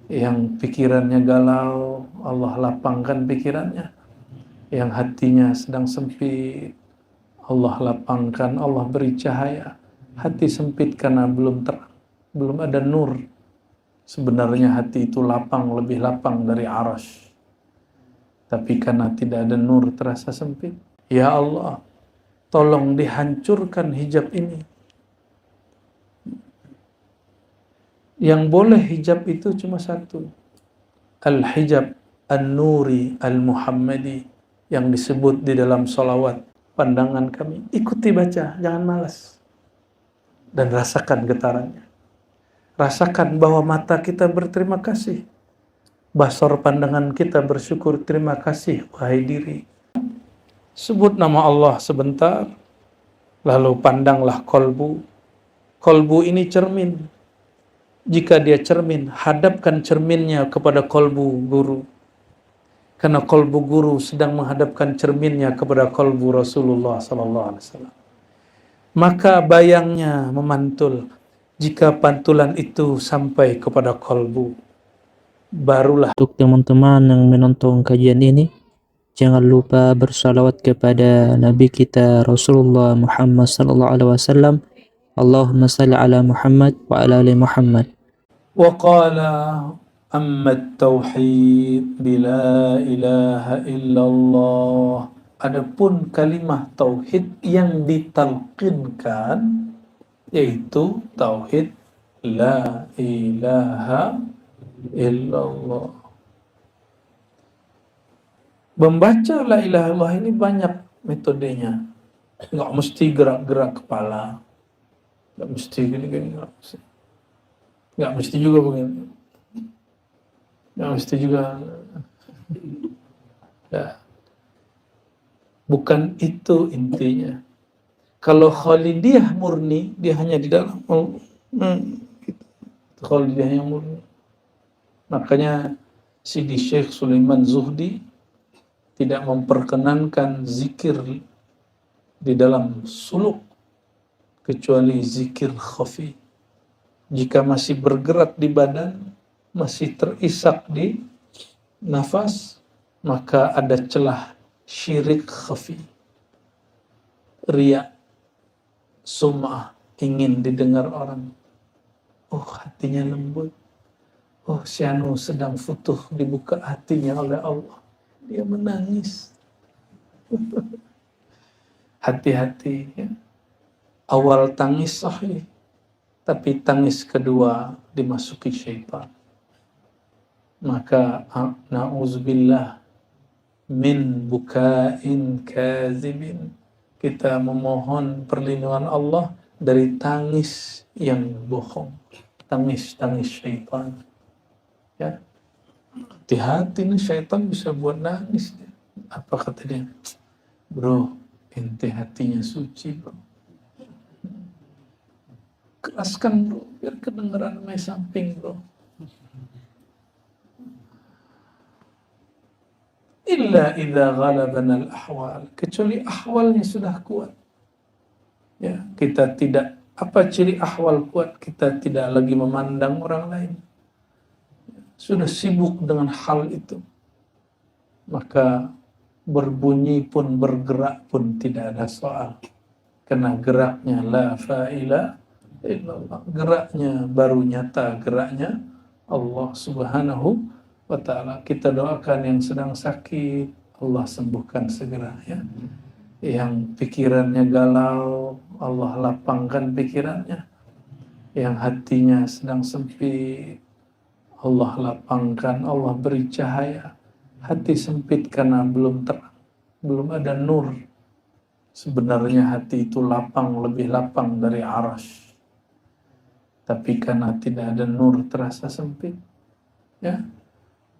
Yang pikirannya galau, Allah lapangkan pikirannya. Yang hatinya sedang sempit, Allah lapangkan, Allah beri cahaya. Hati sempit karena belum terang, belum ada nur. Sebenarnya hati itu lapang, lebih lapang dari arasy. Tapi karena tidak ada nur terasa sempit. Ya Allah, tolong dihancurkan hijab ini. Yang boleh hijab itu cuma satu. Al-hijab an-nuri al-muhammadi, yang disebut di dalam salawat. Pandangan kami, ikuti baca, jangan malas. Dan rasakan getarannya. Rasakan bahwa mata kita berterima kasih. Basar pandangan kita bersyukur, terima kasih wahai diri. Sebut nama Allah sebentar, lalu pandanglah kolbu. Kolbu ini cermin. Jika dia cermin, hadapkan cerminnya kepada kolbu guru. Karena kolbu guru sedang menghadapkan cerminnya kepada kolbu Rasulullah SAW. Maka bayangnya memantul. Jika pantulan itu sampai kepada kolbu, barulah. Untuk teman-teman yang menonton kajian ini, jangan lupa bersalawat kepada Nabi kita Rasulullah Muhammad SAW. Allahumma salli ala Muhammad wa ala ali Muhammad. Wa qala amma at-tauhid bila ilaha illallah. Adapun kalimah tauhid yang ditalqinkan yaitu tauhid la ilaha illallah. Membaca la ilaha illallah ini banyak metodenya. Nggak mesti gerak-gerak kepala. Nggak mesti gini-gini. Nggak mesti juga begini. Nggak mesti juga. Ya. Bukan itu intinya. Kalau Khalidiyah murni, dia hanya di dalam. Gitu. Khalidiyah yang murni. Makanya Sidi Syekh Sulaiman Zuhdi tidak memperkenankan zikir di dalam suluk kecuali zikir khafi. Jika masih bergerak di badan, masih terisak di nafas, maka ada celah syirik khafi, riya, sum'ah, ingin didengar orang. Oh, hatinya lembut. Oh, si anu sedang futuh, dibuka hatinya oleh Allah. Dia menangis. Hati-hati ya. Awal tangis sahih, tapi tangis kedua dimasuki syaitan. Maka na'udzubillah min bukain kazibin. Kita memohon perlindungan Allah dari tangis yang bohong. Tangis-tangis syaitan. Ya. Hati-hati nih, syaitan bisa buat nangis. Apa kata dia? Bro, ente hatinya suci bro. Keraskan bro, biar kedengeran main samping bro. Illa idza ghalabana al-ahwal, kecuali ahwalnya sudah kuat. Ya, kita tidak, apa ciri ahwal kuat? Kita tidak lagi memandang orang lain. Sudah sibuk dengan hal itu. Maka berbunyi pun, bergerak pun tidak ada soal. Karena geraknya la fa'ila illallah. Geraknya baru nyata, geraknya Allah Subhanahu wa ta'ala. Kita doakan yang sedang sakit, Allah sembuhkan segera ya. Yang pikirannya galau, Allah lapangkan pikirannya. Yang hatinya sedang sempit, Allah lapangkan, Allah beri cahaya. Hati sempit karena belum terang, belum ada nur. Sebenarnya hati itu lapang, lebih lapang dari arasy. Tapi karena tidak ada nur terasa sempit. Ya.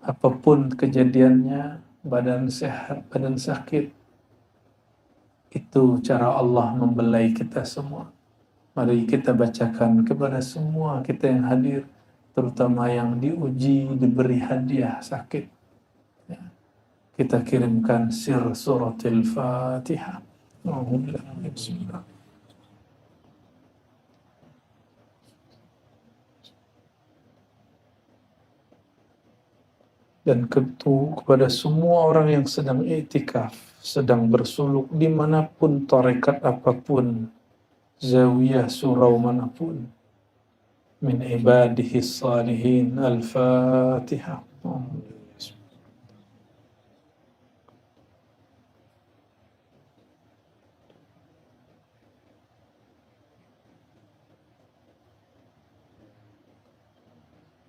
Apapun kejadiannya, badan sehat, badan sakit, itu cara Allah membelai kita semua. Mari kita bacakan kepada semua kita yang hadir, terutama yang diuji, diberi hadiah sakit. Ya. Kita kirimkan sir suratul Fatihah. Bismillah. Dan kepada semua orang yang sedang i'tikaf, sedang bersuluk dimanapun, tarekat apapun, zawiyah surau manapun, min ibadihi salihin. Al-Fatihah.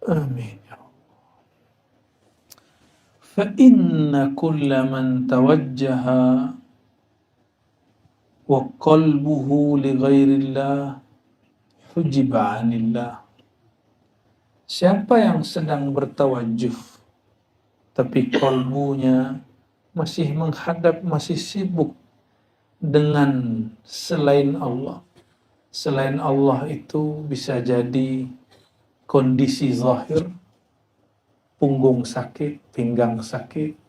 Amin. فإن كل من توجه وقلبه لغير الله حجب عن الله. Siapa yang sedang bertawajuh tapi kalbunya masih menghadap, masih sibuk dengan selain Allah. Selain Allah itu bisa jadi kondisi zahir, punggung sakit, pinggang sakit,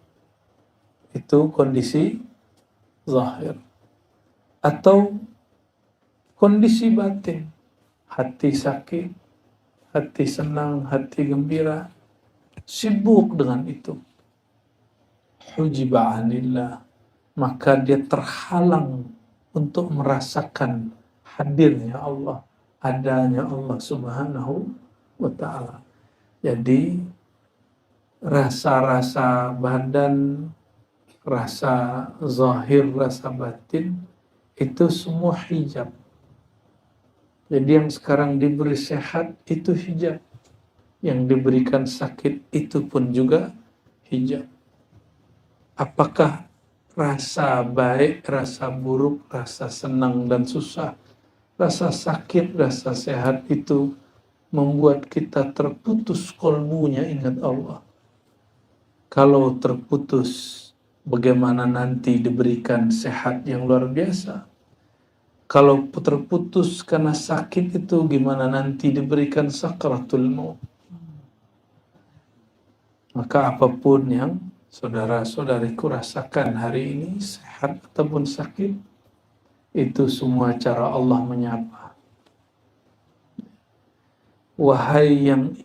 itu kondisi zahir. Atau kondisi batin, hati sakit, hati senang, hati gembira, sibuk dengan itu. Hujiba anillah, maka dia terhalang untuk merasakan hadirnya Allah, adanya Allah Subhanahu wa ta'ala. Jadi rasa-rasa badan, rasa zahir, rasa batin, itu semua hijab. Jadi yang sekarang diberi sehat itu hijab, yang diberikan sakit itu pun juga hijab. Apakah rasa baik, rasa buruk, rasa senang dan susah, rasa sakit, rasa sehat itu membuat kita terputus kolbunya ingat Allah? Kalau terputus, bagaimana nanti diberikan sehat yang luar biasa? Kalau terputus karena sakit itu, gimana nanti diberikan sakratul maut? Maka apapun yang saudara-saudariku rasakan hari ini, sehat ataupun sakit, itu semua cara Allah menyapa. Wahai yang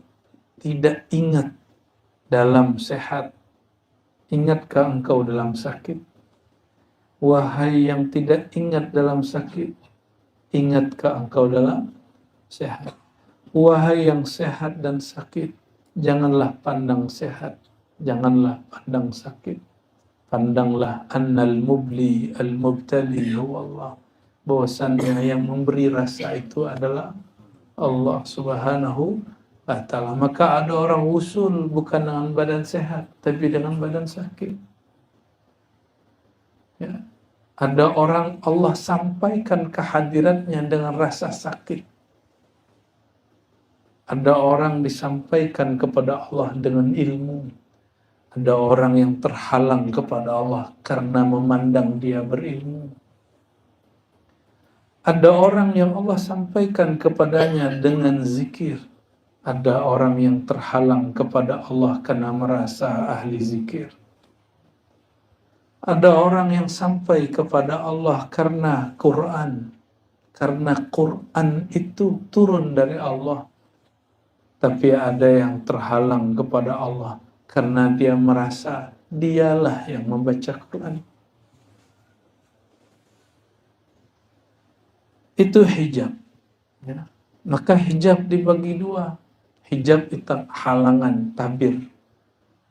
tidak ingat dalam sehat, ingatkah engkau dalam sakit? Wahai yang tidak ingat dalam sakit, ingatkah engkau dalam sehat? Wahai yang sehat dan sakit, janganlah pandang sehat, janganlah pandang sakit. Pandanglah annal mubli al-mubtali huwa Allah. Bahwasannya yang memberi rasa itu adalah Allah Subhanahu wa ta'ala. Maka ada orang usul bukan dengan badan sehat, tapi dengan badan sakit. Ya. Ada orang Allah sampaikan kehadirannya dengan rasa sakit. Ada orang disampaikan kepada Allah dengan ilmu. Ada orang yang terhalang kepada Allah karena memandang dia berilmu. Ada orang yang Allah sampaikan kepadanya dengan zikir. Ada orang yang terhalang kepada Allah karena merasa ahli zikir. Ada orang yang sampai kepada Allah karena Quran. Karena Quran itu turun dari Allah. Tapi ada yang terhalang kepada Allah karena dia merasa dialah yang membaca Quran. Itu hijab. Ya. Maka hijab dibagi dua. Hijab itu halangan, tabir.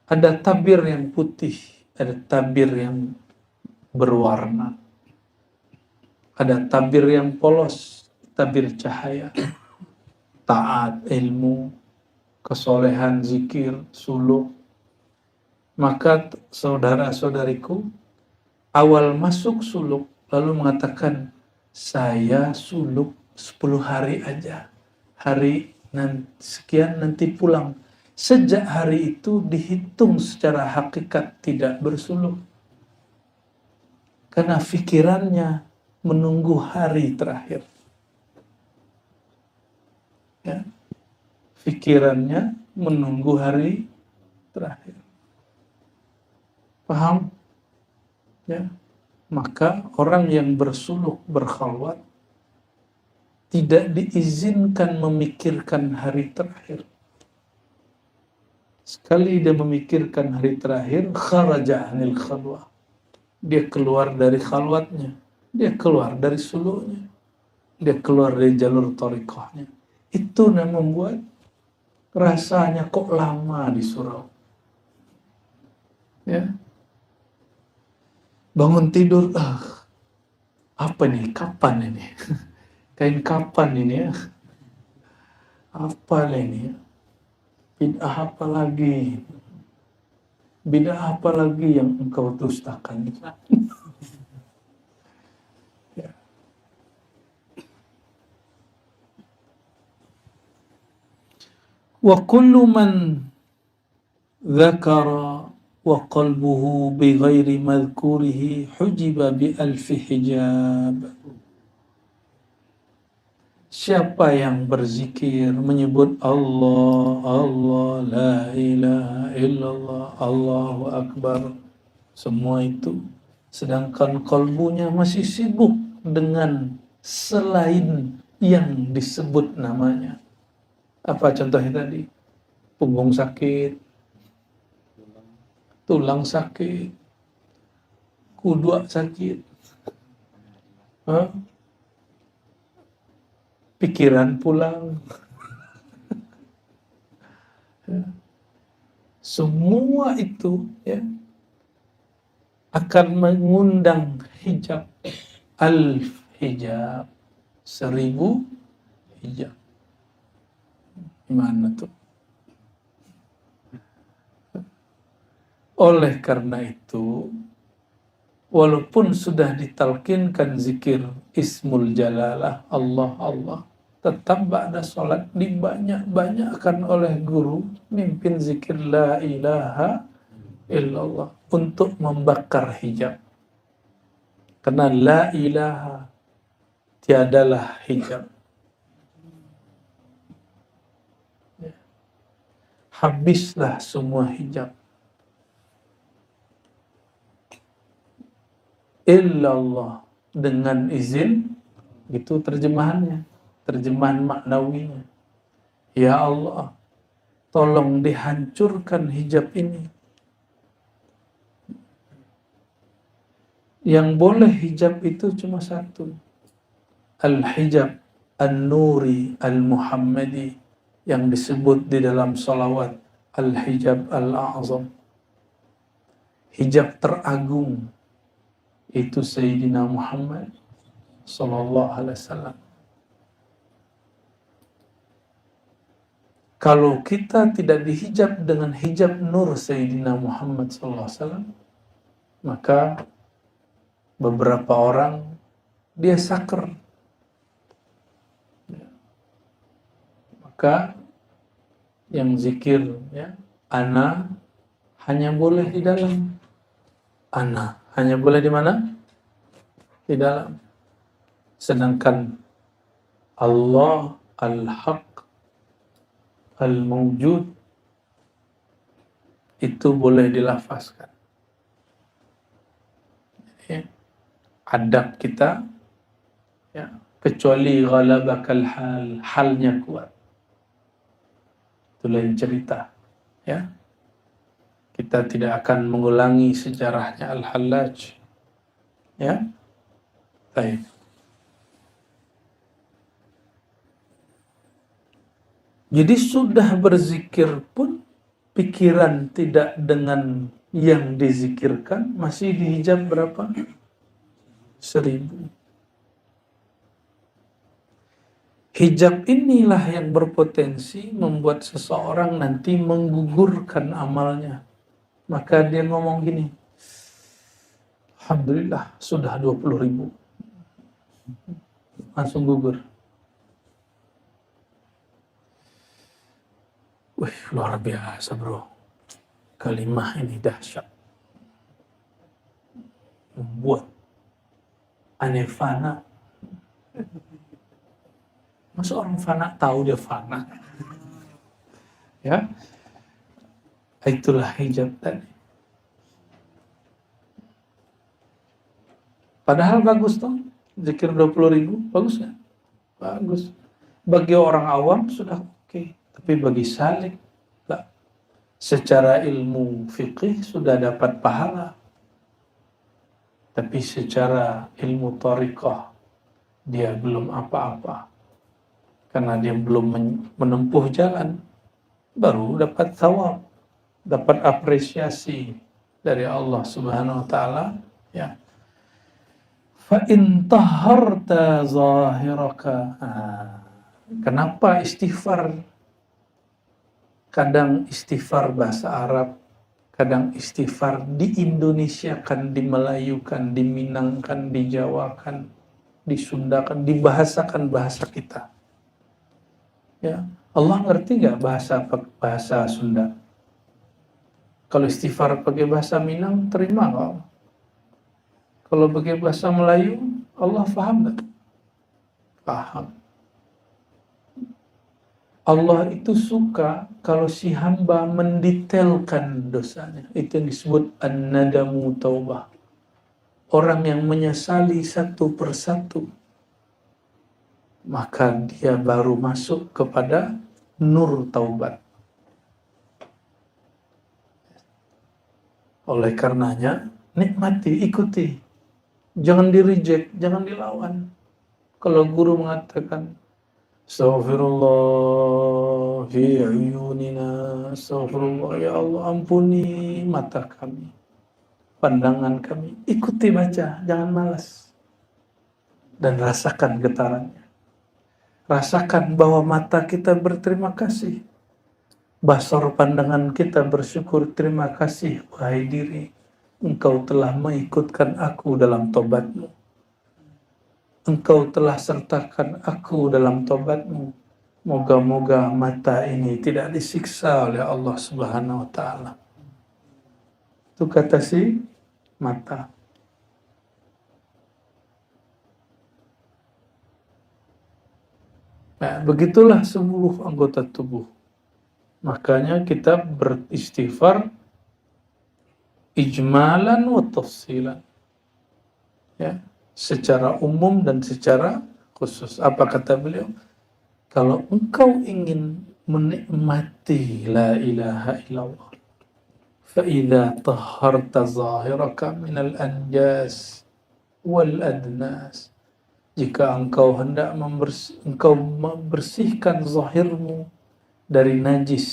Ada tabir yang putih, ada tabir yang berwarna. Ada tabir yang polos, tabir cahaya. Taat, ilmu, kesolehan, zikir, suluk. Maka saudara-saudariku, awal masuk suluk lalu mengatakan, saya suluk 10 hari aja. Hari sekian nanti pulang. Sejak hari itu dihitung secara hakikat tidak bersuluk. Karena pikirannya menunggu hari terakhir. Ya. Pikirannya menunggu hari terakhir. Paham? Ya. Maka orang yang bersuluk, berkhalwat, tidak diizinkan memikirkan hari terakhir. Sekali dia memikirkan hari terakhir, kharaja anil khalwah. Dia keluar dari khalwatnya, dia keluar dari suluhnya, dia keluar dari jalur thariqahnya. Itu yang membuat rasanya kok lama di surau. Ya. Bangun tidur, apa nih? Kapan ini? Kain kapan ini ya? Apa ini ya? Bid'ah apa lagi? Bid'ah apa lagi yang engkau dustakan? Ya. Wa kullu man dzakara wa qalbuhu bighairi madhkurihi hujiba bi alfi hijab. Siapa yang berzikir, menyebut Allah, Allah, la ilaha illallah, Allahu Akbar, semua itu, sedangkan kalbunya masih sibuk dengan selain yang disebut namanya. Apa contohnya tadi? Punggung sakit, tulang sakit, kudu sakit, pikiran pulang. Semua itu ya akan mengundang hijab, alf hijab, 1000 hijab. Gimana tuh? Oleh karena itu, walaupun sudah ditalkinkan zikir Ismul Jalalah, Allah, Allah, tetap ba'da sholat dibanyak-banyakkan oleh guru mimpin zikir la ilaha illallah untuk membakar hijab. Karena la ilaha tiadalah hijab. Habislah semua hijab. Illallah dengan izin, itu terjemahannya, terjemahan maknawinya. Ya Allah, tolong dihancurkan hijab ini. Yang boleh hijab itu cuma satu, al-hijab an-nuri al-muhammadi, yang disebut di dalam salawat al-hijab al-a'zam, hijab teragung, itu Sayyidina Muhammad sallallahu alaihi wasallam. Kalau kita tidak dihijab dengan hijab nur Sayyidina Muhammad sallallahu alaihi wasallam, maka beberapa orang dia saker. Maka yang zikir ya, ana hanya boleh di dalam. Ana hanya boleh di mana? Di dalam. Sedangkan Allah al-haq al-mawjud itu boleh dilafazkan. Ya. Adab kita ya, kecuali ghalabakal hal, halnya kuat. Itu lain cerita. Ya. Kita tidak akan mengulangi sejarahnya Al-Hallaj. Ya. Baik. Jadi sudah berzikir pun pikiran tidak dengan yang dizikirkan, masih dihijab berapa? 1000. Hijab inilah yang berpotensi membuat seseorang nanti menggugurkan amalnya. Maka dia ngomong gini, alhamdulillah sudah 20.000. Langsung gugur. Wih, luar biasa bro. Kalimah ini dahsyat. Membuat aneh fana. Masa orang fana tahu dia fana? Ya, itulah hijab tadi. Padahal bagus toh, zikir 20.000, bagus ya? Bagus. Bagi orang awam sudah oke. Tapi bagi salik, enggak. Secara ilmu fikih sudah dapat pahala, tapi secara ilmu thariqah dia belum apa-apa, karena dia belum menempuh jalan, baru dapat thawab, dapat apresiasi dari Allah Subhanahu wa taala, ya. Fa in tahharta zahiraka. Kenapa istighfar? Kadang istighfar bahasa Arab, kadang istighfar di Indonesia kan, dimelayukan, diminangkan, dijawakan, disundakan, dibahasakan bahasa kita. Ya, Allah ngerti nggak bahasa Sunda? Kalau istighfar pakai bahasa Minang, terima nggak? Kalau pakai bahasa Melayu, Allah paham nggak? Paham. Allah itu suka kalau si hamba mendetailkan dosanya. Itu yang disebut an-nadamu taubah. Orang yang menyesali satu persatu, maka dia baru masuk kepada nur taubat. Oleh karenanya, nikmati, ikuti. Jangan di-reject, jangan dilawan. Kalau guru mengatakan, Astaghfirullah fi uyunina, astaghfirullah, ya Allah ampuni mata kami, pandangan kami. Ikuti baca, jangan malas. Dan rasakan getarannya. Rasakan bahwa mata kita berterima kasih. Basar pandangan kita bersyukur, terima kasih wahai diri. Engkau telah mengikutkan aku dalam tobatmu. Engkau telah sertakan aku dalam tobatmu. Moga-moga mata ini tidak disiksa oleh Allah Subhanahu wa taala. Itu kata si mata. Nah, begitulah seluruh anggota tubuh. Makanya kita beristighfar ijmalan wa tafsilan. Ya, secara umum dan secara khusus. Apa kata beliau? Kalau engkau ingin menikmati la ilaha illallah, fa idza tahharta zahiraka minal anjas wal adnas. Jika engkau hendak membersihkan zahirmu dari najis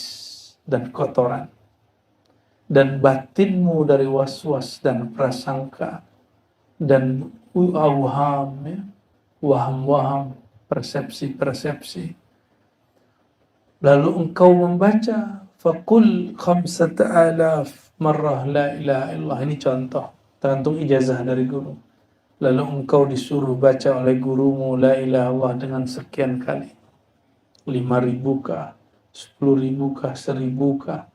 dan kotoran, dan batinmu dari waswas dan prasangka dan awham, ya, waham-waham, persepsi-persepsi. Lalu engkau membaca faqul 5,000 marrah la ilaha illallah. Ini contoh, tergantung ijazah dari guru. Lalu engkau disuruh baca oleh gurumu la ilaha illallah dengan sekian kali. 5.000 kah, 10.000 kah, 1.000 kah,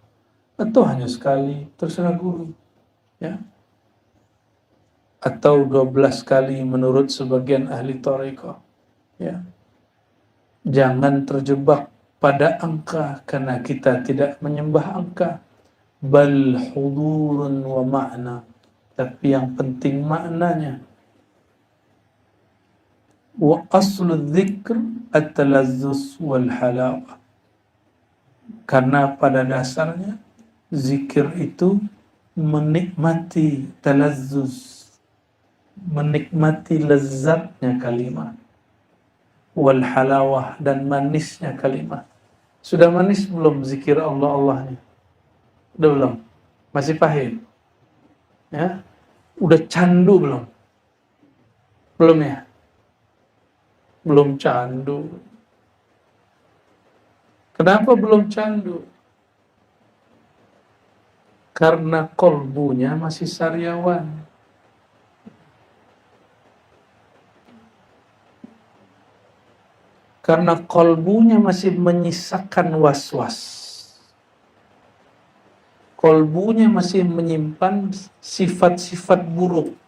atau hanya sekali, terserah guru, ya. Atau 12 kali menurut sebagian ahli thariqah, ya. Jangan terjebak pada angka, karena kita tidak menyembah angka. Bal hudurun wa ma'na, tapi yang penting maknanya. Wa aslu dzikr at-talazzus wal halawah. Karena pada dasarnya zikir itu menikmati talazzus, menikmati lezatnya kalimat, wal halawah, dan manisnya kalimat. Sudah manis belum zikir Allah-Allahnya? Udah belum? Masih pahit? Ya? Udah candu belum? Belum ya? Belum candu. Kenapa belum candu? Karena kolbunya masih sariawan. Karena kolbunya masih menyisakan was-was. Kolbunya masih menyimpan sifat-sifat buruk.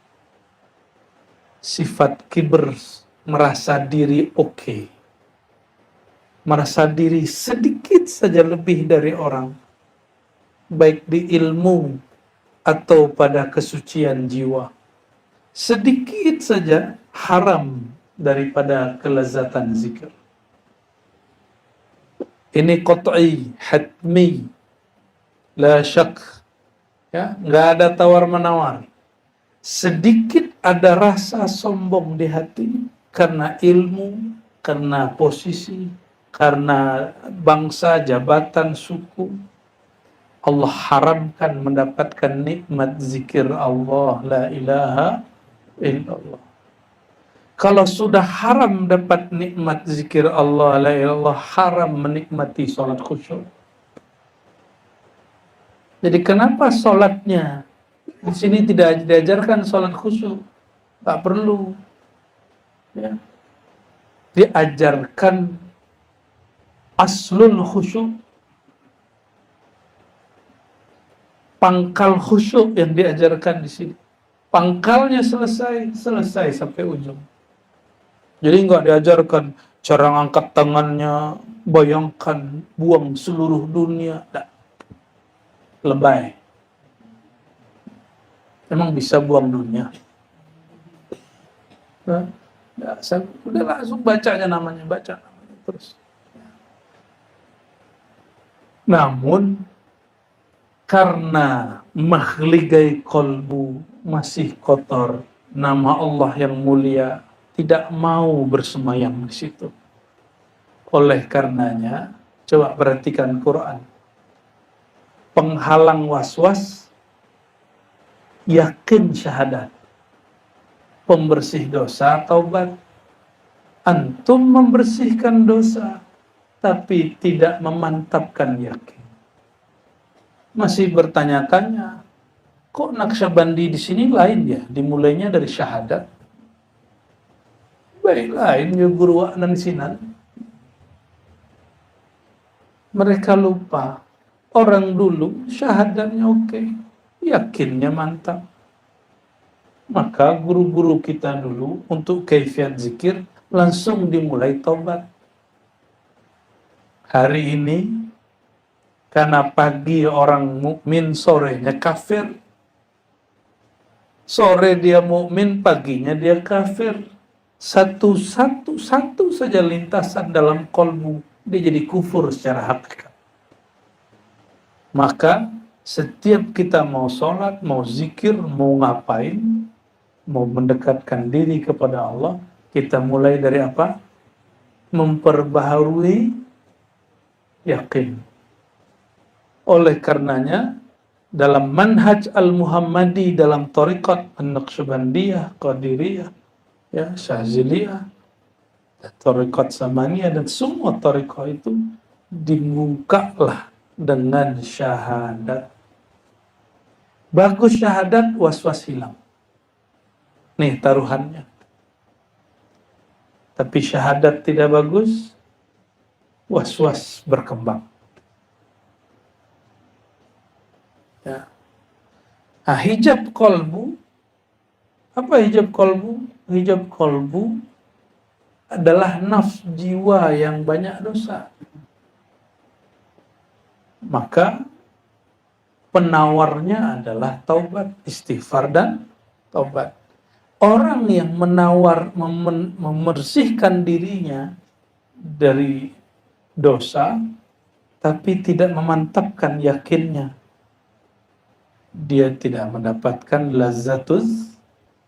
Sifat kibr, merasa diri oke. Merasa diri sedikit saja lebih dari orang, baik di ilmu atau pada kesucian jiwa. Sedikit saja haram daripada kelezatan zikir. Ini qat'i, hatmi. La syak, ya, nggak ada tawar-menawar. Sedikit ada rasa sombong di hati karena ilmu, karena posisi, karena bangsa, jabatan, suku. Allah haramkan mendapatkan nikmat zikir Allah, la ilaha illallah. Kalau sudah haram dapat nikmat zikir Allah, la ilaha illallah, haram menikmati sholat khusyuk. Jadi kenapa sholatnya di sini tidak diajarkan sholat khusyuk? Tak perlu. Ya. Diajarkan aslul khusyuk, pangkal khusyuk yang diajarkan di sini. Pangkalnya selesai sampai ujung. Jadi nggak diajarkan cara ngangkat tangannya, bayangkan buang seluruh dunia. Nggak. Lebay. Emang bisa buang dunia? Nah, udah langsung bacanya namanya, baca namanya terus. Namun karena mahligai kolbu masih kotor, nama Allah yang mulia tidak mau bersemayam di situ. Oleh karenanya, coba perhatikan Quran. Penghalang waswas, yakin syahadat. Pembersih dosa, taubat. Antum membersihkan dosa, tapi tidak memantapkan yakin. Masih bertanya-tanya, kok Naqsyabandi di sini lain ya? Dimulainya dari syahadat. Baik lain ya guru dan sinan. Mereka lupa. Orang dulu syahadatnya oke, yakinnya mantap. Maka guru-guru kita dulu untuk kaifiat zikir langsung dimulai taubat. Hari ini karena pagi orang mukmin, sorenya kafir. Sore dia mukmin, paginya dia kafir. Satu saja lintasan dalam kolbu, dia jadi kufur secara hakikat. Maka setiap kita mau sholat, mau zikir, mau ngapain, mau mendekatkan diri kepada Allah, kita mulai dari apa? Memperbaharui yakin. Oleh karenanya, dalam manhaj al-Muhammadi, dalam tariqat an-Naqsyabandiyah, Qadiriyah, ya, Syaziliyah, tariqat Samaniyah, dan semua tariqat itu dibukalah dengan syahadat. Bagus syahadat, was-was hilang. Nih taruhannya. Tapi syahadat tidak bagus, was-was berkembang. Ya. Nah, hijab kolbu, apa hijab kolbu? Hijab kolbu adalah nafs jiwa yang banyak dosa. Maka penawarnya adalah taubat, istighfar dan taubat. Orang yang membersihkan dirinya dari dosa, tapi tidak memantapkan yakinnya, dia tidak mendapatkan lazatuz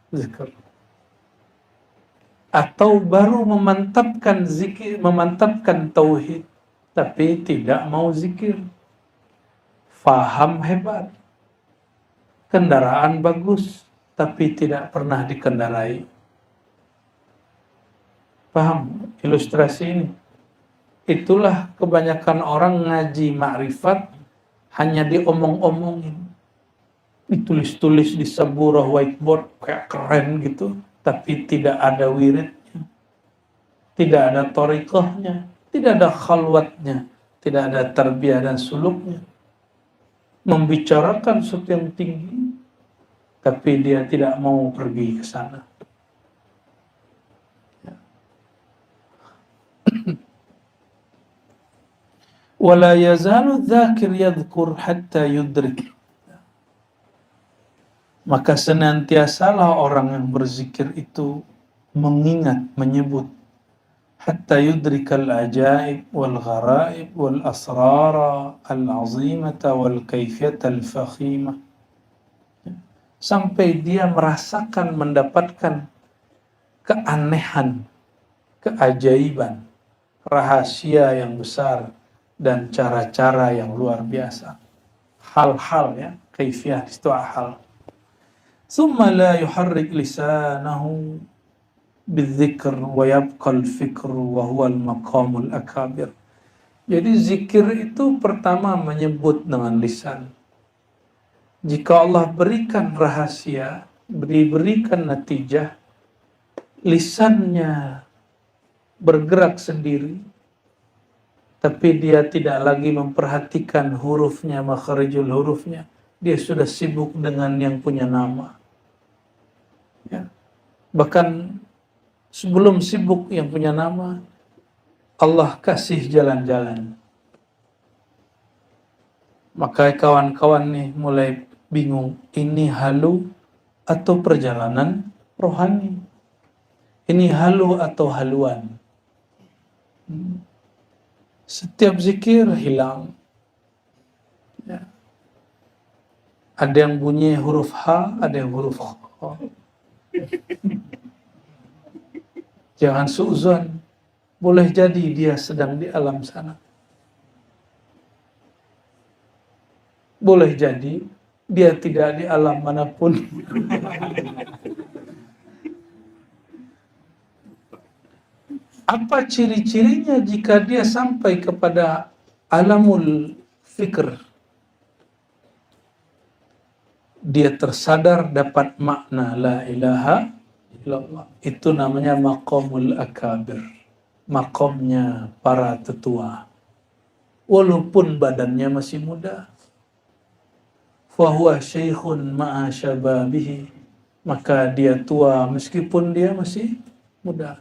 zikr. Atau baru memantapkan zikir, memantapkan tauhid, tapi tidak mau zikir. Faham hebat, kendaraan bagus, tapi tidak pernah dikendarai. Paham ilustrasi ini? Itulah kebanyakan orang ngaji ma'rifat hanya diomong-omongin. Ditulis-tulis di sebuah whiteboard kayak keren gitu, tapi tidak ada wiridnya, tidak ada thariqahnya, tidak ada khalwatnya, tidak ada tarbiyah dan suluknya. Membicarakan sesuatu yang tinggi, tapi dia tidak mau pergi ke sana. Wala yazalu dzakir yadhkur hatta yudrik. Maka senantiasalah orang yang berzikir itu mengingat, menyebut, hatta yudrikal ajaib wal gharaib wal asrara al azimata wal kaifiyata al fakhimah, sampai dia merasakan, mendapatkan keanehan, keajaiban, rahasia yang besar dan cara-cara yang luar biasa. Hal-hal ya, kaifiyah itu hal. Summa la yuharrik lisanahu bidzikr wa yabqa al-fikr wa huwa al-maqamul akabir. Jadi zikir itu pertama menyebut dengan lisan. Jika Allah berikan rahasia, diberikan natijah, lisannya bergerak sendiri, tapi dia tidak lagi memperhatikan hurufnya, makharijul hurufnya, dia sudah sibuk dengan yang punya nama. Ya. Bahkan sebelum sibuk yang punya nama, Allah kasih jalan-jalan. Maka kawan-kawan nih mulai bingung, ini halu atau perjalanan rohani? Ini halu atau haluan? Setiap zikir hilang. Ya. Ada yang bunyi huruf H, ada yang huruf H. Jangan suuzon. Boleh jadi dia sedang di alam sana. Boleh jadi dia tidak di alam manapun. Apa ciri-cirinya jika dia sampai kepada alamul fikr? Dia tersadar dapat makna la ilaha illallah. Itu namanya maqamul akabir. Maqamnya para tetua. Walaupun badannya masih muda. Fahuwa syekhun ma'a syababihi. Maka dia tua meskipun dia masih muda.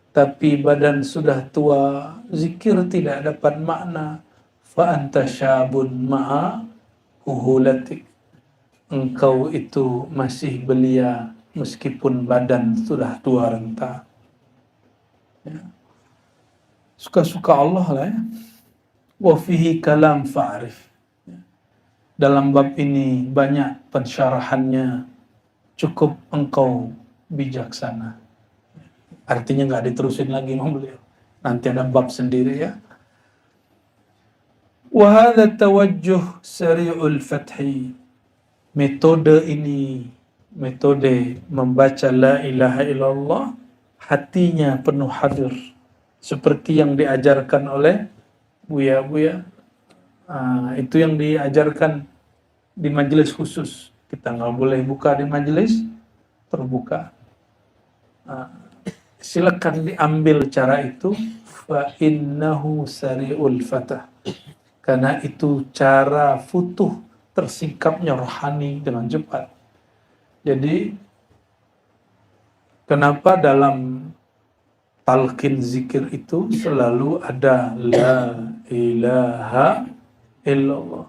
Tapi badan sudah tua, zikir tidak dapat makna. Fa anta syabun ma'a uhulatik. Engkau itu masih belia meskipun badan sudah tua renta. Ya. Suka-suka Allah lah ya. Wa fihi kalam fa'rif. Ya. Dalam bab ini banyak pensyarahannya, cukup engkau bijaksana. Artinya nggak diterusin lagi sama beliau. Nanti ada bab sendiri ya. Wa hadha tawajjuh sari'ul fathi. Metode ini, metode membaca la ilaha illallah, hatinya penuh hadir. Seperti yang diajarkan oleh Buya-Buya. Itu yang diajarkan di majelis khusus. Kita nggak boleh buka di majelis terbuka. Silakan diambil cara itu. Fa innahu sari'ul fatah. Karena itu cara futuh, tersingkapnya rohani dengan cepat. Jadi kenapa dalam talqin zikir itu selalu ada la ilaha illallah?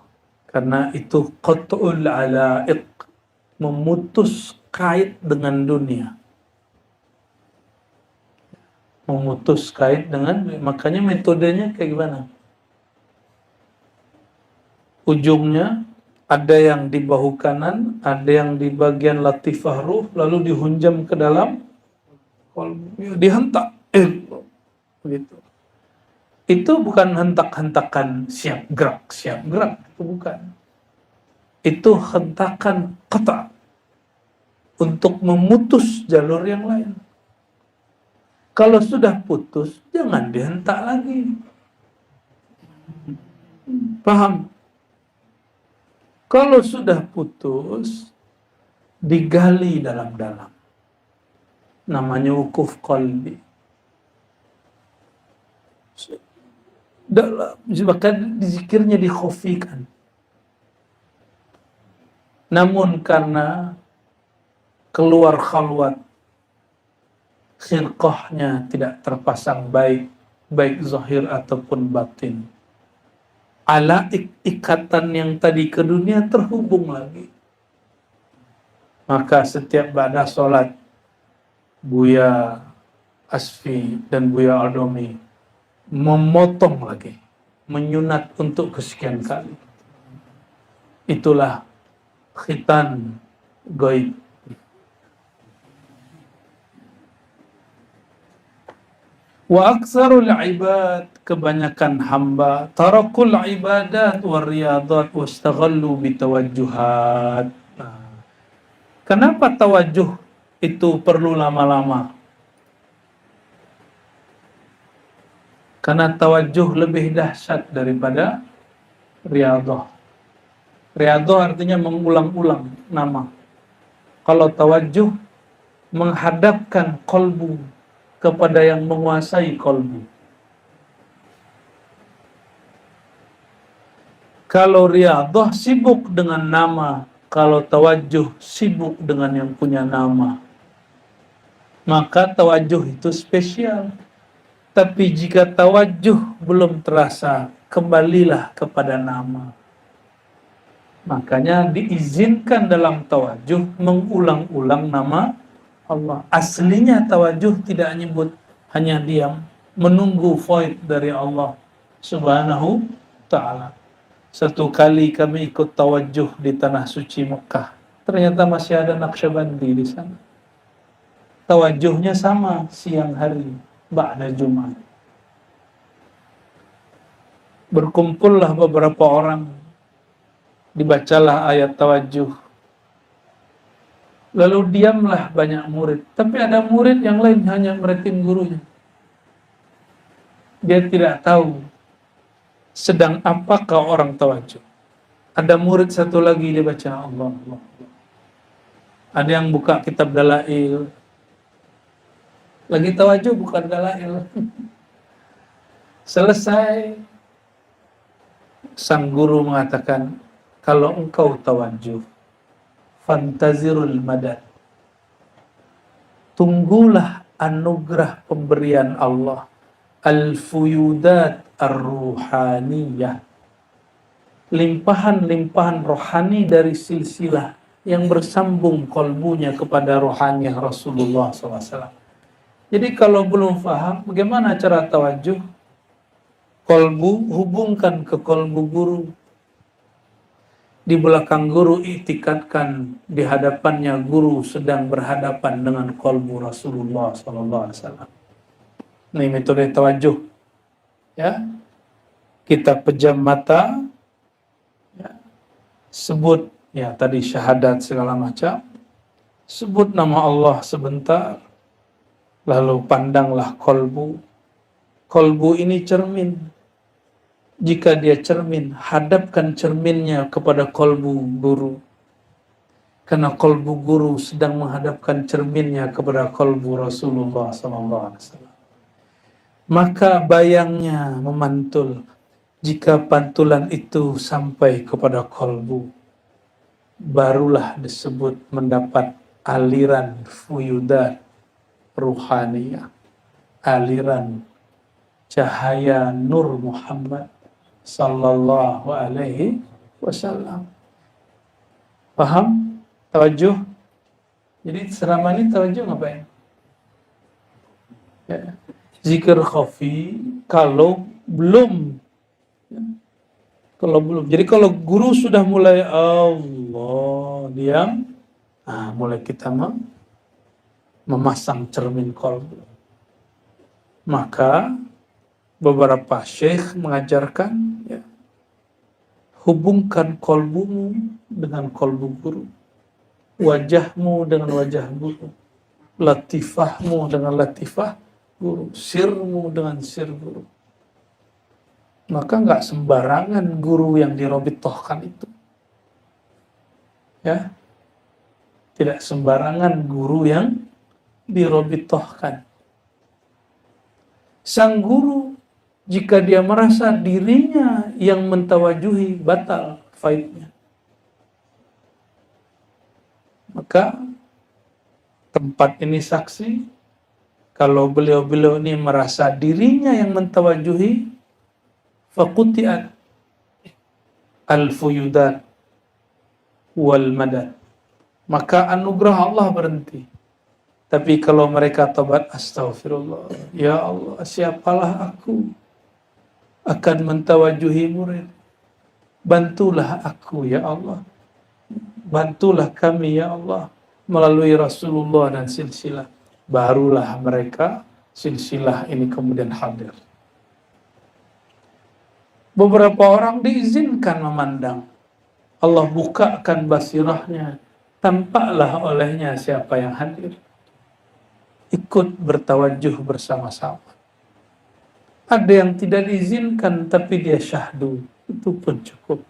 Karena itu qat'ul ala'iq, memutus kait dengan dunia. Memutus kait dengan, makanya metodenya kayak gimana? Ujungnya ada yang di bahu kanan, ada yang di bagian latifah ruh, lalu dihunjam ke dalam kolbu, dihentak. Begitu. Itu bukan hentak-hentakan siap gerak, itu bukan. Itu hentakan qata' untuk memutus jalur yang lain. Kalau sudah putus, jangan dihentak lagi. Paham? Kalau sudah putus, digali dalam-dalam. Namanya wukuf qalbi. Bahkan zikirnya dikhafikan. Namun karena keluar khalwat, khirqahnya tidak terpasang baik zahir ataupun batin. Ikatan yang tadi ke dunia terhubung lagi. Maka setiap ba'da sholat, Buya Asfi dan Buya Adomi memotong lagi, menyunat untuk kesekian kali. Itulah khitan gaib. Wa aktsarul ibad, kebanyakan hamba, tarakul ibadat wa riyadat wastaghallu bitawajjuhat. Kenapa tawajjuh itu perlu lama-lama? Karena tawajjuh lebih dahsyat daripada riyadah. Riyadah artinya mengulang-ulang nama. Kalau tawajjuh menghadapkan kolbu kepada yang menguasai kolbu. Kalau riyadah sibuk dengan nama, kalau tawajjuh sibuk dengan yang punya nama. Maka tawajjuh itu spesial. Tapi jika tawajjuh belum terasa, kembalilah kepada nama. Makanya diizinkan dalam tawajjuh mengulang-ulang nama Allah. Aslinya tawajjuh tidak nyebut, hanya diam, menunggu void dari Allah Subhanahu ta'ala. Satu kali kami ikut tawajjuh di tanah suci Mekah. Ternyata masih ada Naqsyabandi di sana. Tawajjuhnya sama siang hari, ba'da Jumat. Berkumpullah beberapa orang, dibacalah ayat tawajjuh. Lalu diamlah banyak murid. Tapi ada murid yang lain hanya meritim gurunya. Dia tidak tahu sedang apakah orang tawajjuh. Ada murid satu lagi dia baca Allah, Allah. Ada yang buka kitab dalail. Lagi tawajjuh bukan dalail. Selesai, sang guru mengatakan, kalau engkau tawajjuh, fantazirul madad. Tunggulah anugerah pemberian Allah. Al-fuyudat ar-ruhaniyah. Limpahan-limpahan rohani dari silsilah yang bersambung kolbunya kepada rohaniah Rasulullah SAW. Jadi kalau belum paham bagaimana cara tawajjuh, kolbu hubungkan ke kolbu guru. Di belakang guru iktikadkan, di hadapannya guru sedang berhadapan dengan kolbu Rasulullah SAW. Ini metode tawajjuh. Ya, kita pejam mata, ya, sebut ya tadi syahadat segala macam, sebut nama Allah sebentar, lalu pandanglah kolbu. Kolbu ini cermin. Jika dia cermin, hadapkan cerminnya kepada kolbu guru. Karena kolbu guru sedang menghadapkan cerminnya kepada kolbu Rasulullah SAW. Maka bayangnya memantul. Jika pantulan itu sampai kepada kolbu, barulah disebut mendapat aliran fuyudat ruhaniyah, aliran cahaya Nur Muhammad sallallahu alaihi wasallam. Paham? Tawajjuh? Jadi selama ini tawajjuh ngapain? Ya. Zikir khafi kalau belum. Ya. Kalau belum. Jadi kalau guru sudah mulai Allah diam, mulai kita memasang cermin kolbu. Maka beberapa syekh mengajarkan, ya, hubungkan kolbumu dengan kolbu guru, wajahmu dengan wajah guru, latifahmu dengan latifah guru, sirmu dengan sir guru. Maka nggak sembarangan guru yang dirobitohkan itu. Ya, tidak sembarangan guru yang dirobitohkan. Sang guru, jika dia merasa dirinya yang mentawajuhi, batal faidnya. Maka tempat ini saksi, kalau beliau-beliau ini merasa dirinya yang mentawajuhi, faqutiat al-fuyudat wal madad. Maka anugerah Allah berhenti. Tapi kalau mereka tobat, astagfirullah, ya Allah, siapalah aku akan mentawajuhi murid. Bantulah aku ya Allah. Bantulah kami ya Allah melalui Rasulullah dan silsilah. Barulah mereka silsilah ini kemudian hadir. Beberapa orang diizinkan memandang. Allah bukakan basirahnya. Tampaklah olehnya siapa yang hadir. Ikut bertawajuh bersama-sama. Ada yang tidak diizinkan tapi dia syahdu. Itu pun cukup.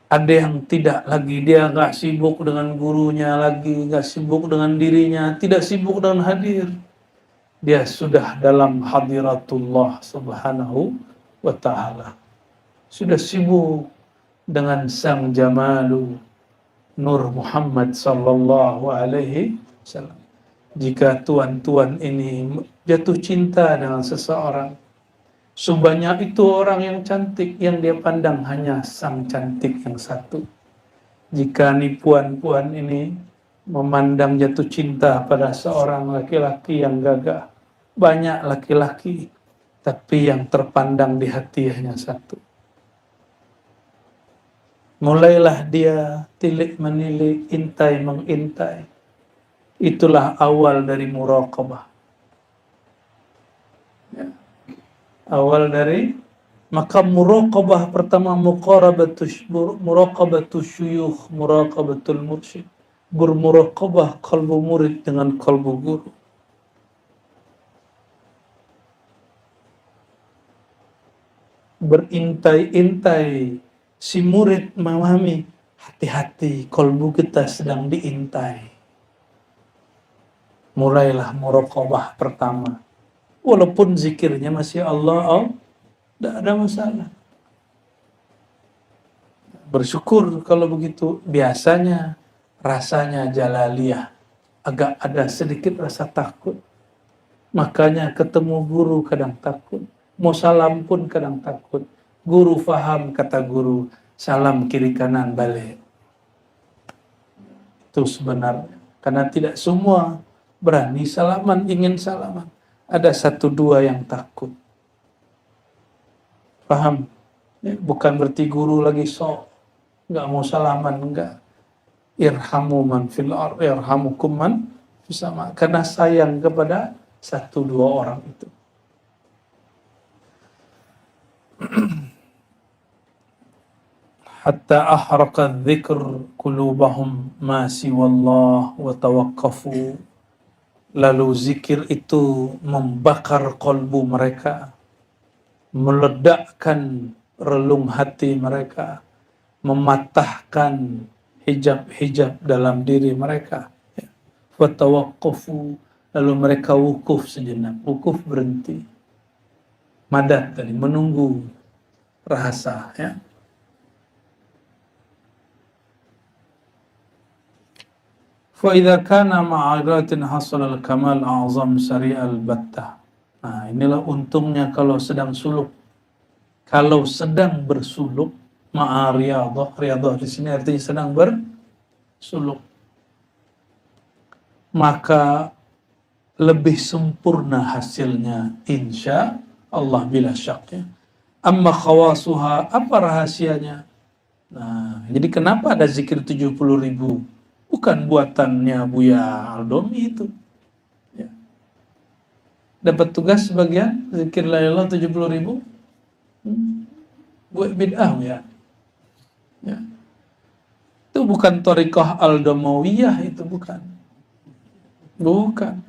Ada yang tidak lagi, dia gak sibuk dengan gurunya lagi, gak sibuk dengan dirinya, tidak sibuk dengan hadir. Dia sudah dalam hadiratullah subhanahu wa ta'ala. Sudah sibuk dengan sang jamalu Nur Muhammad sallallahu alaihi wasallam. Jika tuan-tuan ini jatuh cinta dengan seseorang, sebanyak itu orang yang cantik, yang dia pandang hanya sang cantik yang satu. Jika nih puan-puan ini memandang jatuh cinta pada seorang laki-laki yang gagah, banyak laki-laki, tapi yang terpandang di hati hanya satu. Mulailah dia tilik menilik, intai mengintai. Itulah awal dari muraqabah. Ya. Awal dari maka muraqabah pertama muraqabatus syuyukh, muraqabatul mursyid. Bermuraqabah kalbu murid dengan kalbu guru. Berintai-intai, si murid memahami, hati-hati kalbu kita sedang diintai. Mulailah muraqabah pertama. Walaupun zikirnya masih Allah, tidak ada masalah. Bersyukur kalau begitu. Biasanya rasanya jalaliyah, agak ada sedikit rasa takut. Makanya ketemu guru kadang takut. Mau salam pun kadang takut. Guru faham kata guru, salam kiri kanan balik. Itu sebenarnya. Karena tidak semua berani salaman, ingin salaman. Ada satu dua yang takut. Paham? Bukan berarti guru lagi sok, nggak mau salaman, enggak. Irhamu man fil ard, irhamukum man fis sama. Karena sayang kepada satu dua orang itu. Hatta ahraqa dzikr qulubahum ma siwallah wa tawaqqafu. Lalu zikir itu membakar kalbu mereka, meledakkan relung hati mereka, mematahkan hijab-hijab dalam diri mereka. Fatawaqqafu, lalu mereka wukuf sejenak, wukuf berhenti. Madat tadi, menunggu rahasa, ya. فَإِذَا كَانَ مَعَرَاتٍ حَصَلَ الْكَمَالْ أَعْظَمْ سَرِيعَ الْبَتَّةِ. Nah, inilah untungnya kalau sedang suluk. Kalau sedang bersuluk, ma'ariyadhah, riyadhah di sini artinya sedang bersuluk. Maka lebih sempurna hasilnya, insya Allah bila syaknya. Amma khawasuha, apa rahasianya? Nah, jadi kenapa ada zikir 70.000? Bukan buatannya Buya Aldomi itu. Ya. Dapat tugas sebagian zikir la ilaha 70.000. Buat bid'ah ya. Ya. Itu bukan thariqah Aldomawiyah, itu bukan. Bukan.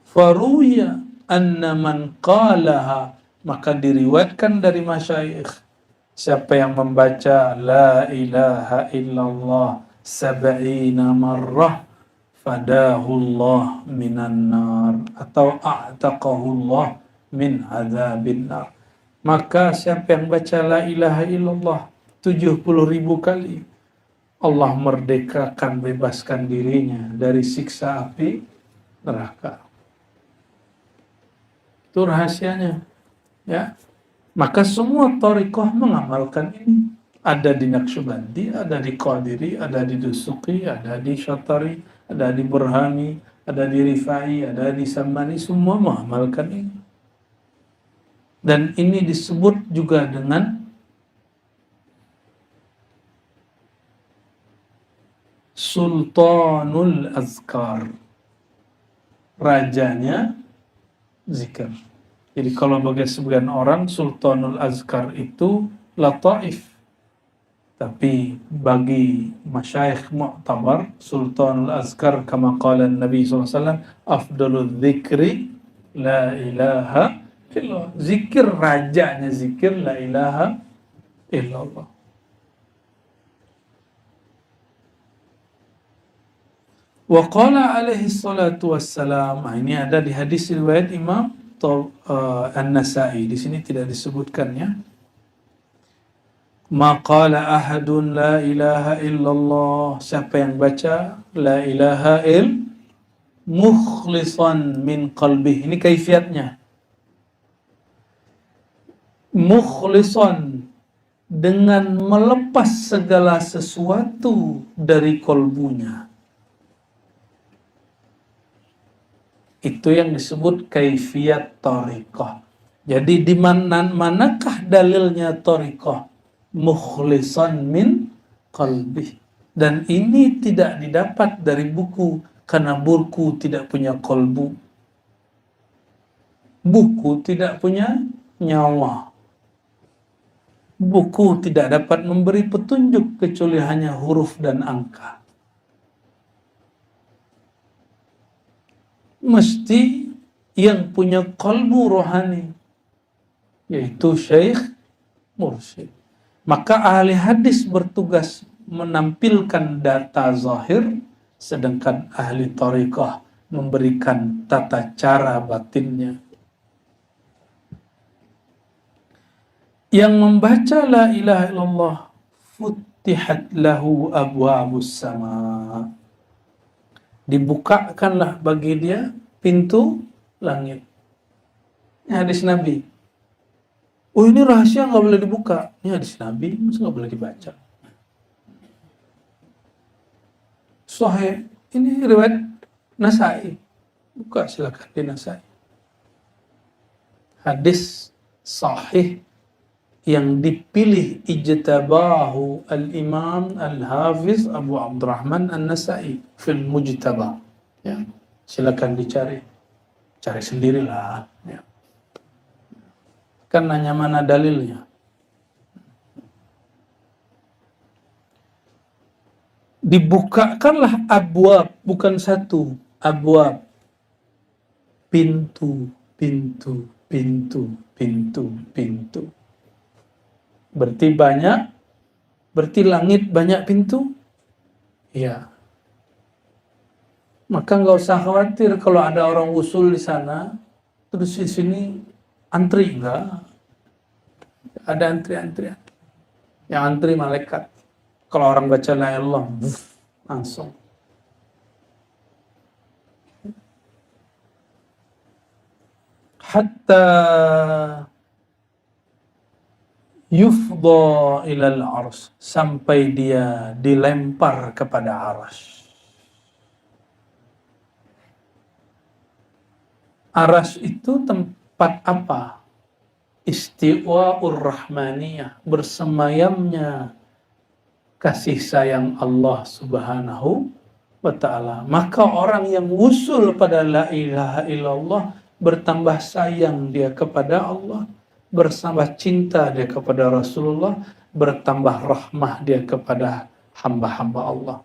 Faruya anna man qalaha, maka diriwayatkan dari masyayikh, siapa yang membaca la ilaha illallah sab'ina marrah fadahullah minan nar atau a'taqahullah min azabin nar. Maka siapa yang baca la ilaha illallah 70.000 kali, Allah merdekakan, bebaskan dirinya dari siksa api neraka. Itu rahasianya, ya. Maka semua thariqah mengamalkan ini. Ada di Naqsyabandi, ada di Qadiri, ada di Dusuki, ada di Syatari, ada di Burhani, ada di Rifai, ada di Samani, semua mengamalkan ini. Dan ini disebut juga dengan Sultanul Azkar, rajanya zikir. Jadi kalau bagi sebagian orang Sultanul Azkar itu lataif, tapi bagi masyayikh mu'tabar Sultanul Azkar kama qala Nabi SAW, afdalul dzikri la ilaha illallah. Zikir, rajanya zikir la ilaha illallah. Wa qala alaihi salatu wassalam. Ini ada di hadis riwayat Imam An-Nasa'i. Di sini tidak disebutkan ya. Ma qala ahadun la ilaha illallah. Siapa yang baca la ilaha mukhlisan min qalbih. Ini kaifiatnya. Mukhlisan, dengan melepas segala sesuatu dari kolbunya. Itu yang disebut kaifiyat thariqah. Jadi di manakah dalilnya thariqah? Mukhlisan min qalbih. Dan ini tidak didapat dari buku, karena buku tidak punya kolbu. Buku tidak punya nyawa. Buku tidak dapat memberi petunjuk kecuali hanya huruf dan angka. Mesti yang punya qalbu rohani, yaitu syekh mursyid. Maka ahli hadis bertugas menampilkan data zahir, sedangkan ahli thariqah memberikan tata cara batinnya. Yang membaca la ilaha illallah futtihat lahu abwabus sama, dibukakanlah bagi dia pintu langit. Ini hadis Nabi. Oh, ini rahasia, nggak boleh dibuka. Ini hadis Nabi, masa nggak boleh dibaca? Sahih. Ini riwayat Nasai. Buka silakan di Nasai. Hadis sahih yang dipilih ijtabahu al-Imam al-Hafiz Abu Abdurrahman An-Nasai fil Mujtaba. Ya, silakan dicari. Cari sendirilah. Ya. Kan nanya mana dalilnya. Dibukakanlah abwab, bukan satu, abwab. Pintu, pintu, pintu, pintu, pintu. Berarti banyak, berarti langit banyak pintu? Iya. Maka nggak usah khawatir kalau ada orang usul di sana, terus di sini antri, enggak. Ada antri-antrian. Yang antri malaikat. Kalau orang baca la ilallah, langsung. Hatta yufdha ilal ars, sampai dia dilempar kepada arsy. Arsy itu tempat apa? Istiwa'ur rahmaniyah, bersemayamnya kasih sayang Allah Subhanahu wa ta'ala. Maka orang yang usul pada la ilaha illallah, bertambah sayang dia kepada Allah, bertambah cinta dia kepada Rasulullah, bertambah rahmah dia kepada hamba-hamba Allah.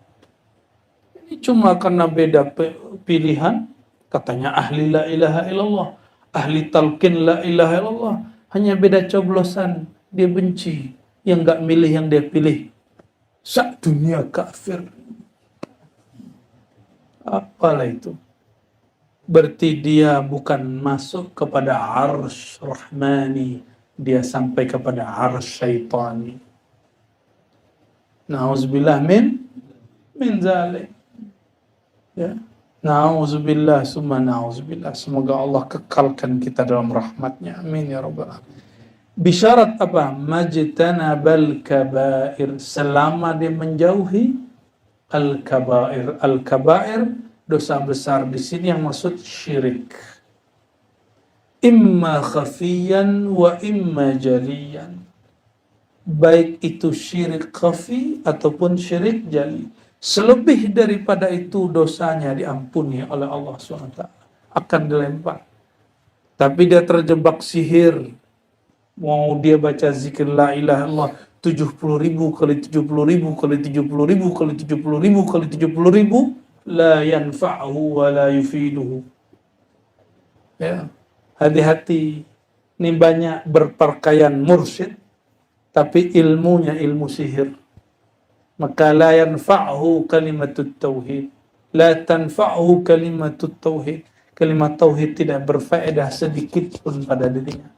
Ini cuma karena beda pilihan, katanya ahli la ilaha illallah, ahli talqin la ilaha illallah, hanya beda coblosan, dia benci, yang gak milih yang dia pilih. Sak dunia kafir. Apalah itu? Berarti dia bukan masuk kepada arsy rahmani, dia sampai kepada arsy syaitani. Na'udzubillah min zalik. Ya. Na'udzubillah summa na'udzubillah. Semoga Allah kekalkan kita dalam rahmatnya. Amin ya rabbal alamin. Bisyarat apa? Majtanabal kabair, selama dia menjauhi al-kabair. Al-kabair, dosa besar di sini yang maksud syirik. Imma khafiyan wa imma jaliyan. Baik itu syirik khafi ataupun syirik jali. Selebih daripada itu dosanya diampuni oleh Allah SWT. Akan dilempar. Tapi dia terjebak sihir. Mau dia baca zikir la ilaha illallah 70.000 kali 70.000 kali 70.000 kali 70.000 kali 70.000, la yanfa'hu wa la yufiduhu. Ya, hati-hati. Ini banyak berpakaian mursyid, tapi ilmunya ilmu sihir. Maka la yanfa'hu kalimatut tauhid. La tanfa'hu kalimatut tauhid. Kalimat tauhid tidak berfaedah sedikit pun pada dirinya.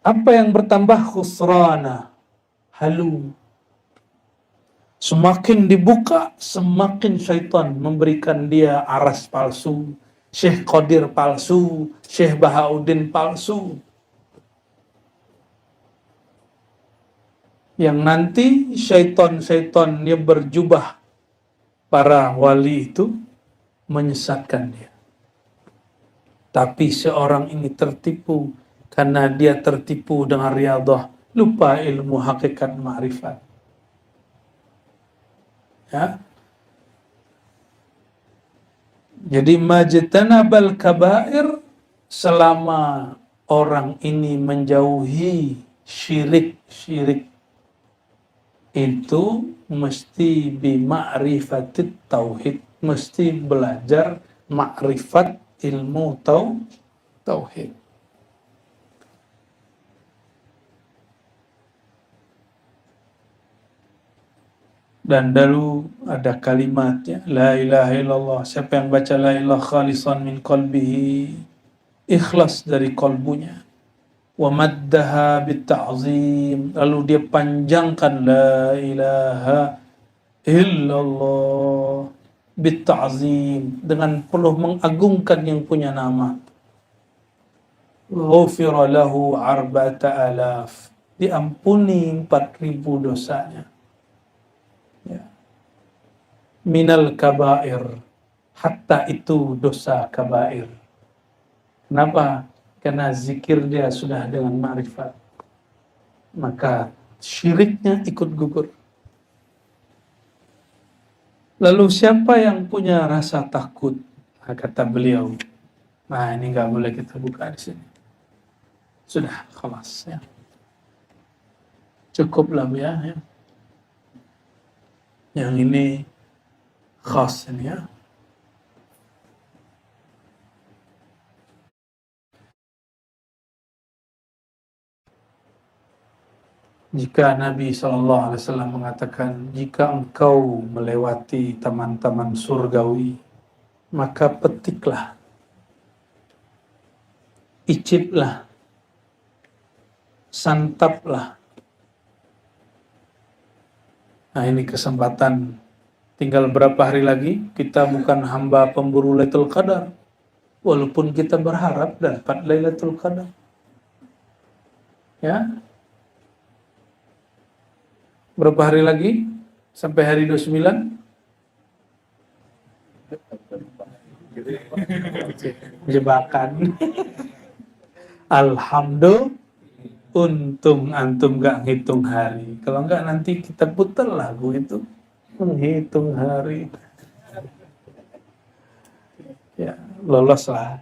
Apa yang bertambah? Khusrana, halu. Semakin dibuka, semakin syaitan memberikan dia aras palsu, Syekh Qadir palsu, Syekh Bahauddin palsu. Yang nanti syaitan-syaitan yang berjubah para wali itu menyesatkan dia. Tapi seorang ini tertipu karena dia tertipu dengan riyadhah, lupa ilmu hakikat ma'rifat. Ya. Jadi majtanabal kabair, selama orang ini menjauhi syirik itu mesti bima'rifatit tauhid, mesti belajar ma'rifat ilmu tauhid. Dan dulu ada kalimatnya, la ilaha illallah. Siapa yang baca la ilaha khalisan min qalbihi, ikhlas dari kalbunya. Wa maddaha bitta'zim, lalu dia panjangkan la ilaha illallah bitta'zim, dengan penuh mengagungkan yang punya nama. Ghufira lahu 4,000, diampuni 4.000 dosanya. Ya. Minal kabair, hatta itu dosa kabair. Kenapa? Karena zikir dia sudah dengan ma'rifat. Maka syiriknya ikut gugur. Lalu siapa yang punya rasa takut? Nah, kata beliau. Nah, ini nggak boleh kita buka di sini. Sudah, khalas ya. Cukuplah ya. Yang ini khas ini ya. Jika Nabi SAW mengatakan, jika engkau melewati taman-taman surgawi, maka petiklah, iciplah, santaplah. Nah, ini kesempatan. Tinggal berapa hari lagi, kita bukan hamba pemburu Lailatul Qadar, walaupun kita berharap dapat Lailatul Qadar. Ya. Berapa hari lagi? Sampai hari 29? Jebakan. Alhamdulillah, untung antum gak ngitung hari. Kalau enggak nanti kita putar lagu itu, menghitung hari. Ya, lolos lah.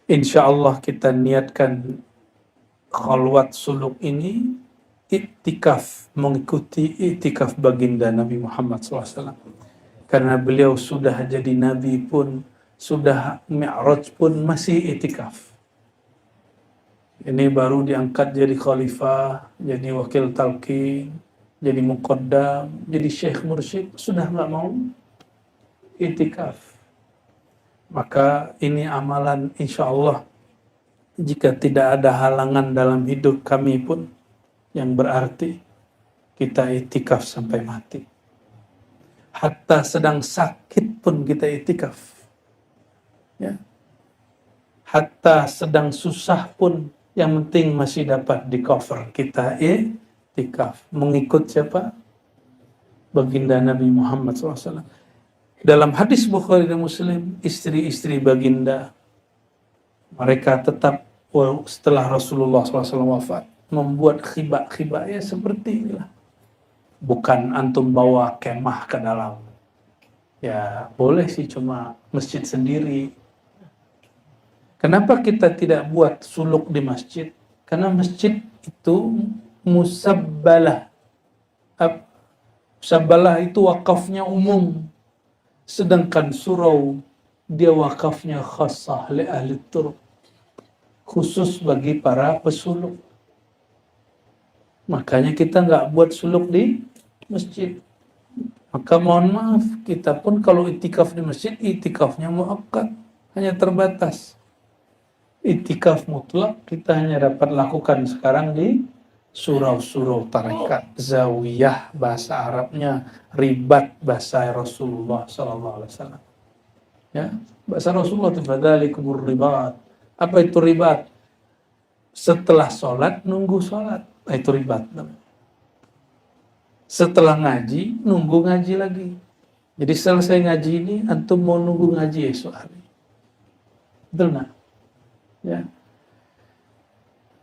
Insya Allah kita niatkan khalwat suluk ini iktikaf, mengikuti iktikaf baginda Nabi Muhammad SAW. Karena beliau sudah jadi Nabi pun, sudah Mi'raj pun masih iktikaf. Ini baru diangkat jadi khalifah, jadi wakil talqin, jadi muqaddam, jadi syekh mursyid, sudah nggak mau iktikaf. Maka ini amalan insya Allah, jika tidak ada halangan dalam hidup kami pun, yang berarti kita iktikaf sampai mati. Hatta sedang sakit pun kita iktikaf. Ya. Hatta sedang susah pun Yang penting masih dapat di cover. Kita i'tikaf. Mengikut siapa? Baginda Nabi Muhammad SAW. Dalam hadis Bukhari dan Muslim, istri-istri baginda, mereka tetap setelah Rasulullah SAW wafat, membuat khibah-khibah ya seperti inilah. Bukan antum bawa kemah ke dalam. Ya boleh sih, cuma masjid sendiri. Kenapa kita tidak buat suluk di masjid? Karena masjid itu musabbalah. Musabbalah itu wakafnya umum. Sedangkan surau dia wakafnya khassah li ahli turuq. Khusus bagi para pesuluk. Makanya kita nggak buat suluk di masjid. Maka mohon maaf, kita pun kalau itikaf di masjid, itikafnya muakkad, hanya terbatas. Itikaf mutlak kita hanya dapat lakukan sekarang di surau-surau tarekat, zawiyah bahasa Arabnya, ribat bahasa Rasulullah SAW. Ya, bahasa Rasulullah itu fadzalikumur ribat. Apa itu ribat? Setelah sholat nunggu sholat, itu ribat. Setelah ngaji nunggu ngaji lagi. Jadi selesai ngaji ini antum mau nunggu ngaji esok hari. Betul nggak? Ya.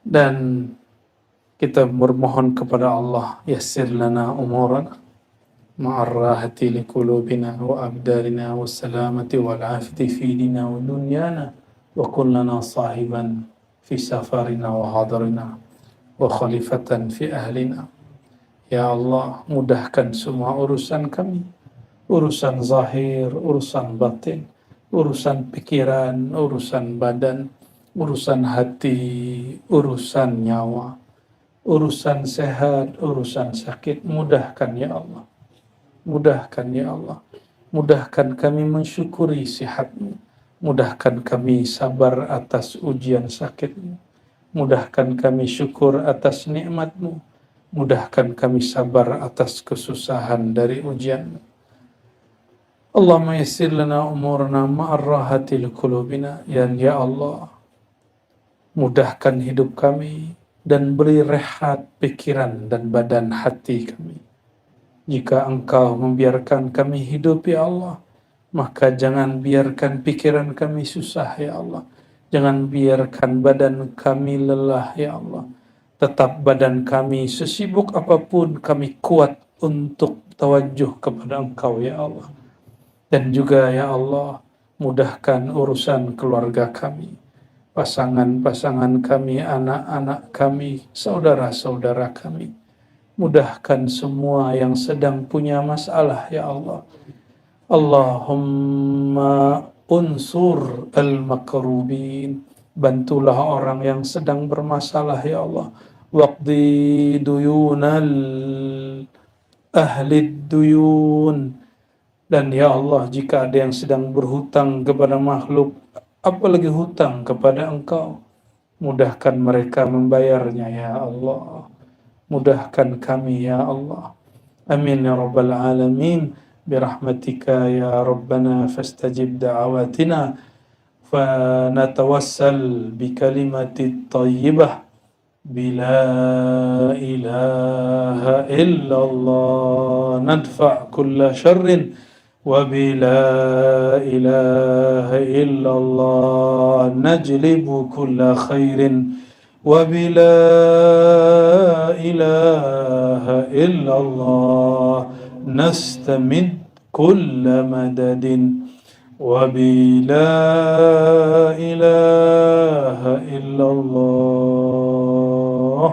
Dan kita bermohon kepada Allah, yassir lana umurana ma'ar rahati li qulubina wa abdalina wa salamati wal afati fi dina wa dunyana wa kun lana sahiban fi safarina wa hadarina wa khalifatan fi ahlina. Ya Allah, mudahkan semua urusan kami, urusan zahir, urusan batin, urusan pikiran, urusan badan, urusan hati, urusan nyawa, urusan sehat, urusan sakit. Mudahkan ya Allah, mudahkan ya Allah, mudahkan kami mensyukuri sihat-Mu, mudahkan kami sabar atas ujian sakit-Mu, mudahkan kami syukur atas nikmat-Mu, mudahkan kami sabar atas kesusahan dari ujian. Allahumma yassir lana umurana ma'ar rahatil qulubina. Ya Allah, mudahkan hidup kami dan beri rehat pikiran dan badan hati kami. Jika Engkau membiarkan kami hidup ya Allah, maka jangan biarkan pikiran kami susah ya Allah. Jangan biarkan badan kami lelah ya Allah. Tetap badan kami sesibuk apapun kami kuat untuk tawajuh kepada Engkau ya Allah. Dan juga ya Allah, mudahkan urusan keluarga kami, pasangan-pasangan kami, anak-anak kami, saudara-saudara kami. Mudahkan semua yang sedang punya masalah ya Allah. Allahumma unsur al-makrubin. Bantulah orang yang sedang bermasalah ya Allah. Waqdi duyunal ahli duyun. Dan ya Allah, jika ada yang sedang berhutang kepada makhluk, apalagi hutang kepada Engkau, mudahkan mereka membayarnya ya Allah. Mudahkan kami ya Allah. Amin ya rabbal alamin. Birahmatika ya rabbana fastajib da'awatina. فنتوسل بكلمة الطيبة بلا إله إلا الله ندفع كل شر وبلا إله إلا الله نجلب كل خير وبلا إله إلا الله نستمد كل مدد وبلا إله إلا الله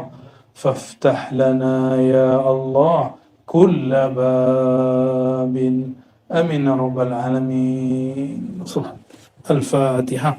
فافتح لنا يا الله كل باب آمين رب العالمين. الفاتحة.